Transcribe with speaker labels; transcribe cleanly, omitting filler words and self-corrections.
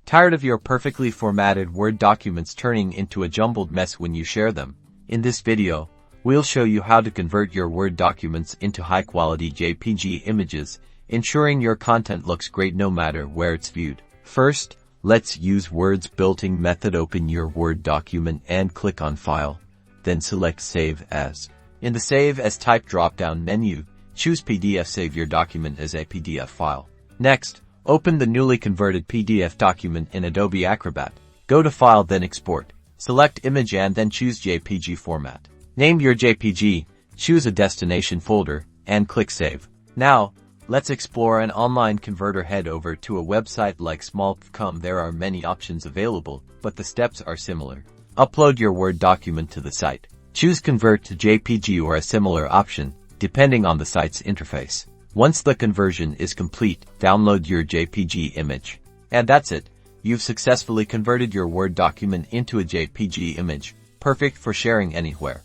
Speaker 1: Tired of your perfectly formatted Word documents turning into a jumbled mess when you share them? In this video, we'll show you how to convert your Word documents into high-quality JPG images, ensuring your content looks great no matter where it's viewed. First, let's use Word's built-in method. Open your Word document and click on File, then select Save As. In the Save As type drop-down menu, choose PDF. Save your document as a PDF file. Next, open the newly converted PDF document in Adobe Acrobat. Go to File, then Export. Select Image and then choose JPG format. Name your JPG, choose a destination folder, and click Save. Now, let's explore an online converter. Head over to a website like small.com. There are many options available, but the steps are similar. Upload your Word document to the site. Choose Convert to JPG or a similar option, depending on the site's interface. Once the conversion is complete, download your JPG image. And that's it. You've successfully converted your Word document into a JPG image, perfect for sharing anywhere.